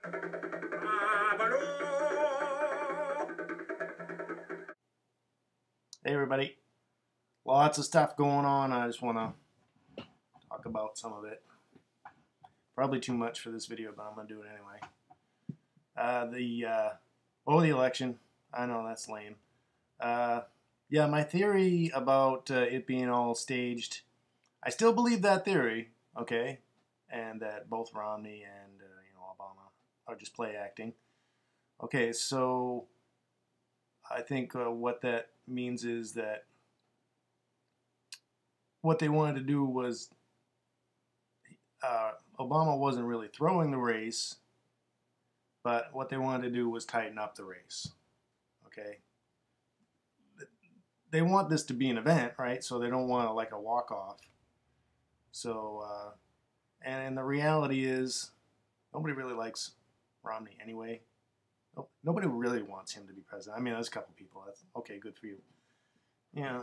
Hey everybody, lots of stuff going on. I just want to talk about some of it. Probably too much for this video, but I'm going to do it anyway. The election. I know that's lame. Yeah, my theory about it being all staged, I still believe that theory, okay? And that both Romney and Obama are just play acting. Okay, so I think what that means is that what they wanted to do was Obama wasn't really throwing the race, but what they wanted to do was tighten up the race. Okay, they want this to be an event, right? So they don't want like a walk-off. So, and the reality is, nobody really likes Romney anyway. Nobody really wants him to be president. I mean, there's a couple people. That's okay, good for you. Yeah,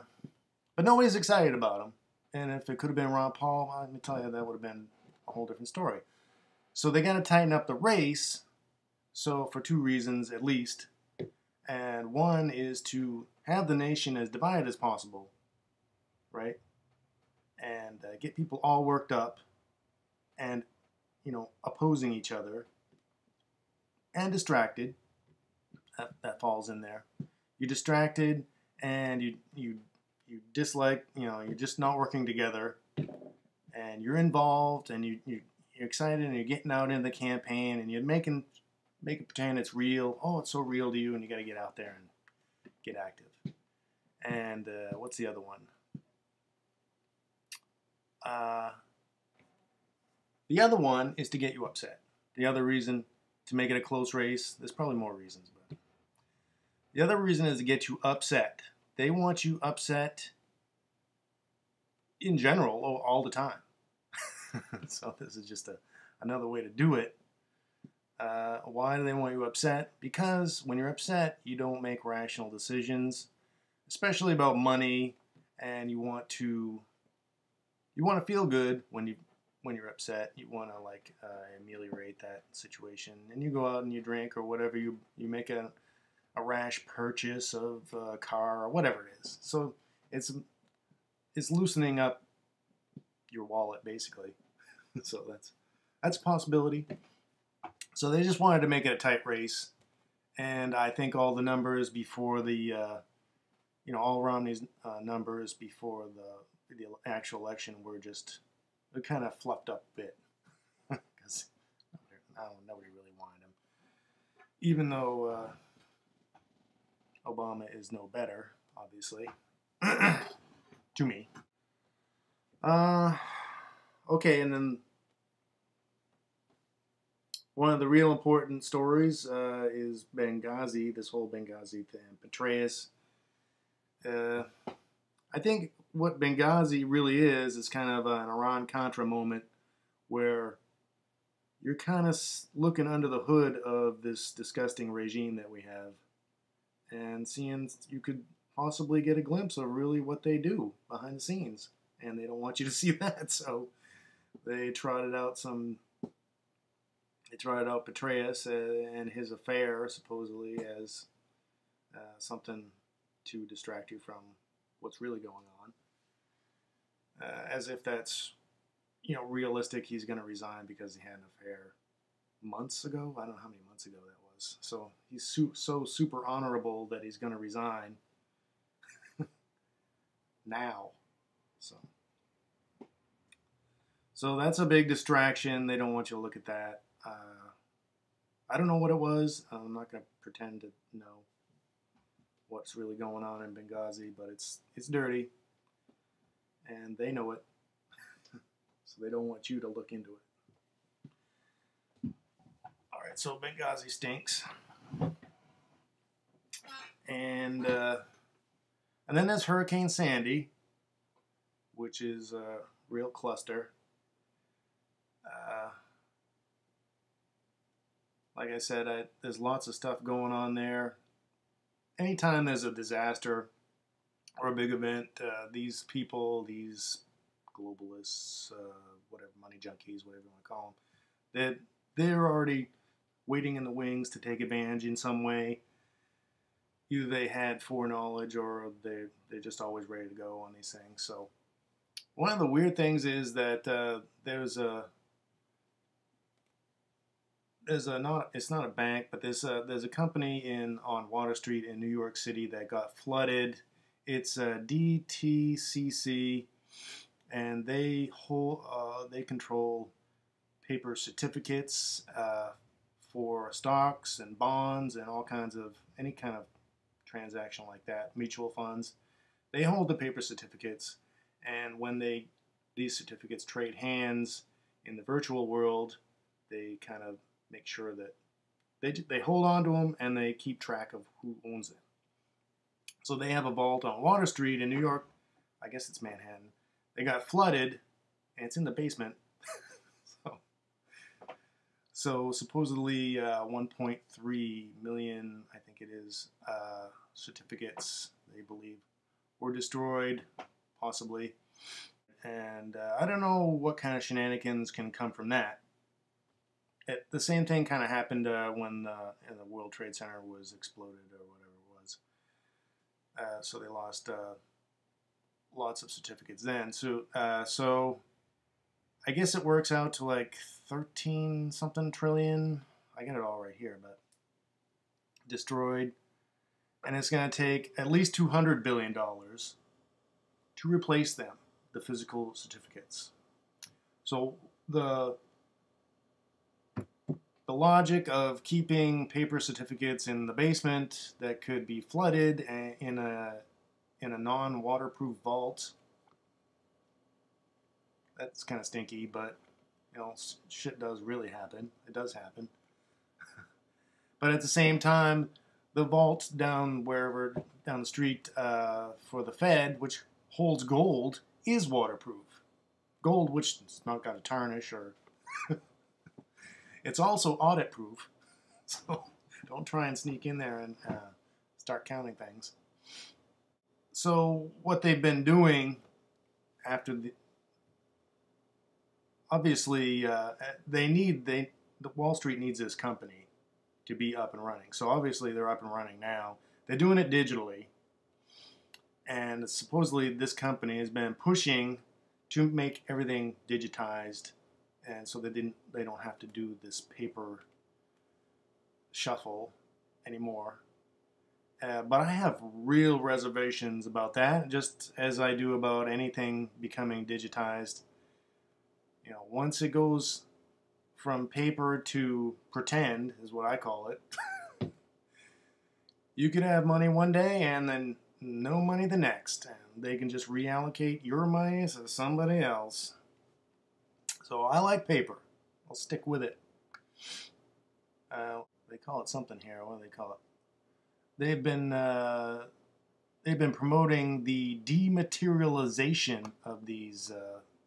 but nobody's excited about him. And if it could have been Ron Paul, let me tell you, that would have been a whole different story. So they got to tighten up the race. So for two reasons at least. And one is to have the nation as divided as possible, right? And get people all worked up and, opposing each other and distracted. That falls in there. You're distracted and you dislike, you're just not working together, and you're involved and you're excited and you're getting out in the campaign and you're make it pretend it's real. Oh, it's so real to you, and you got to get out there and get active. And what's the other one? The other one is to get you upset. The other reason to make it a close race, there's probably more reasons, but the other reason is to get you upset. They want you upset in general all the time. So this is just another way to do it. Why do they want you upset? Because when you're upset, you don't make rational decisions, especially about money, and you want to feel good when you're upset. You want to ameliorate that situation, and you go out and you drink or whatever. You make a rash purchase of a car or whatever it is. So it's loosening up your wallet basically. So that's a possibility. So they just wanted to make it a tight race, and I think all the numbers before the all Romney's numbers before the actual election were just kind of fluffed up a bit because nobody really wanted him, even though Obama is no better, obviously, to me. Okay, and then one of the real important stories is Benghazi, this whole Benghazi thing, Petraeus. I think what Benghazi really is kind of an Iran-Contra moment where you're kind of looking under the hood of this disgusting regime that we have and seeing you could possibly get a glimpse of really what they do behind the scenes. And they don't want you to see that, so they trotted out Petraeus and his affair, supposedly, as something to distract you from what's really going on. As if that's, realistic. He's going to resign because he had an affair months ago. I don't know how many months ago that was. So he's so super honorable that he's going to resign now. So that's a big distraction. They don't want you to look at that. I don't know what it was. I'm not going to pretend to know what's really going on in Benghazi, but it's dirty, and they know it. So they don't want you to look into it. All right, so Benghazi stinks, and then there's Hurricane Sandy, which is a real cluster. Like I said, there's lots of stuff going on there. Anytime there's a disaster or a big event, these people, these globalists, whatever, money junkies, whatever you want to call them, they're already waiting in the wings to take advantage in some way. Either they had foreknowledge or they're just always ready to go on these things. So one of the weird things is that there's not, it's not a bank, but there's a company on Water Street in New York City that got flooded. It's DTCC, and they control paper certificates for stocks and bonds and all kinds of any kind of transaction like that, mutual funds. They hold the paper certificates, and when these certificates trade hands in the virtual world, they kind of make sure that they hold on to them and they keep track of who owns them. So they have a vault on Water Street in New York. I guess it's Manhattan. They got flooded, and it's in the basement. So supposedly 1.3 million, I think it is, certificates, they believe, were destroyed, possibly. And I don't know what kind of shenanigans can come from that. The same thing kind of happened when the World Trade Center was exploded or whatever it was. So they lost lots of certificates then. So I guess it works out to like 13 something trillion. I got it all right here, but destroyed. And it's going to take at least $200 billion to replace them, the physical certificates. So the logic of keeping paper certificates in the basement that could be flooded in a non-waterproof vault, that's kind of stinky, but you know, shit does really happen. It does happen. But at the same time, the vault down the street for the Fed, which holds gold, is waterproof. Gold, which has not got a tarnish or it's also audit proof, so don't try and sneak in there and start counting things. So what they've been doing after obviously the Wall Street needs this company to be up and running. So obviously they're up and running now. They're doing it digitally, and supposedly this company has been pushing to make everything digitized. And so they don't have to do this paper shuffle anymore. But I have real reservations about that, just as I do about anything becoming digitized. You know, once it goes from paper to pretend, is what I call it, you could have money one day and then no money the next. And they can just reallocate your money to somebody else. So I like paper. I'll stick with it. They call it something here. What do they call it? They've been promoting the dematerialization of these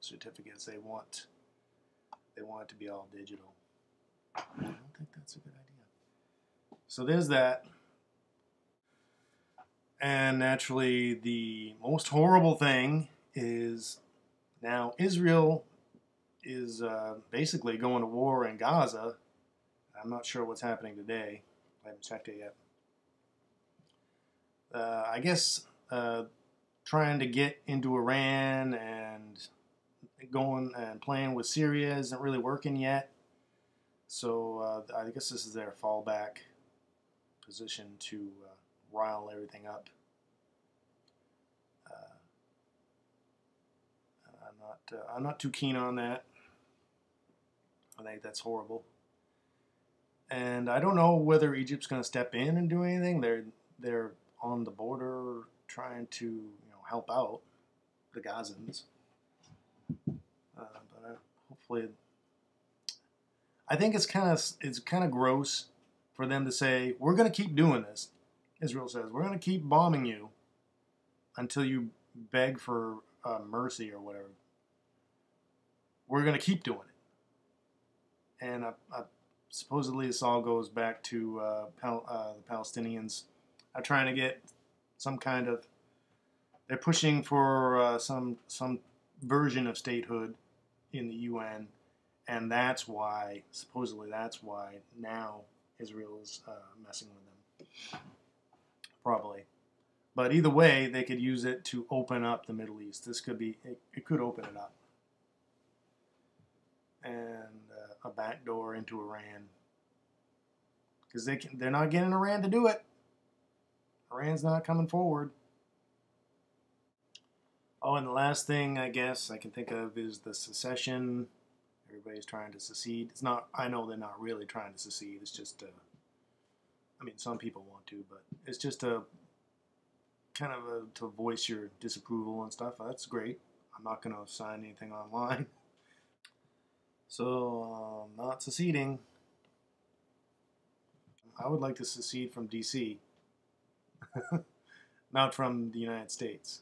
certificates. They want it to be all digital. I don't think that's a good idea. So there's that. And naturally, the most horrible thing is now Israel is basically going to war in Gaza. I'm not sure what's happening today. I haven't checked it yet. I guess trying to get into Iran and going and playing with Syria isn't really working yet. So I guess this is their fallback position to rile everything up. I'm not too keen on that. I think that's horrible. And I don't know whether Egypt's going to step in and do anything. They're on the border trying to help out the Gazans. But hopefully, I think it's kind of gross for them to say we're going to keep doing this. Israel says we're going to keep bombing you until you beg for mercy or whatever. We're going to keep doing it. And supposedly this all goes back to the Palestinians are trying to get some kind of, they're pushing for some version of statehood in the UN, And that's why, supposedly, that's why now Israel is messing with them. Probably. But either way, they could use it to open up the Middle East. This could be, it could open it up. And a back door into Iran. Because they're not getting Iran to do it. Iran's not coming forward. Oh, and the last thing I guess I can think of is the secession. Everybody's trying to secede. It's not. I know they're not really trying to secede. It's just. I mean, some people want to, but it's just a kind of to voice your disapproval and stuff. That's great. I'm not going to sign anything online. So, not seceding. I would like to secede from D.C. Not from the United States.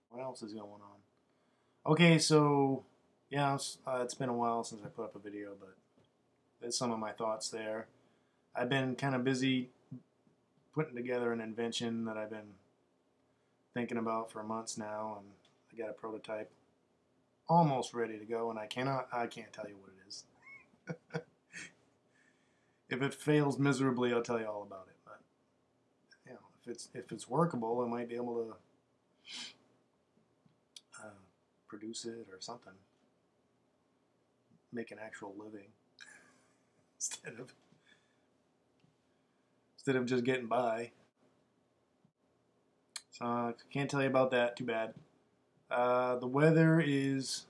What else is going on? Okay, so yeah, it's been a while since I put up a video, but there's some of my thoughts there. I've been kind of busy putting together an invention that I've been thinking about for months now, and I got a prototype almost ready to go, and I can't tell you what it is. If it fails miserably, I'll tell you all about it. But you know, if it's workable, I might be able to produce it or something, make an actual living instead of just getting by. So I can't tell you about that. Too bad. The weather is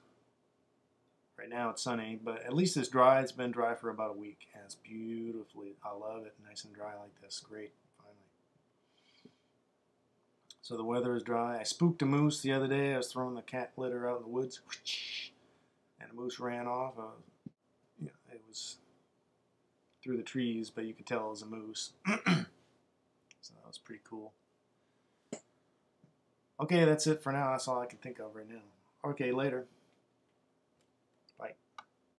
right now it's sunny, but at least it's dry. It's been dry for about a week, and it's beautifully. I love it, nice and dry like this. Great, finally. So the weather is dry. I spooked a moose the other day. I was throwing the cat litter out in the woods, and the moose ran off. You know, it was through the trees, but you could tell it was a moose. So that was pretty cool. Okay, that's it for now. That's all I can think of right now. Okay, later.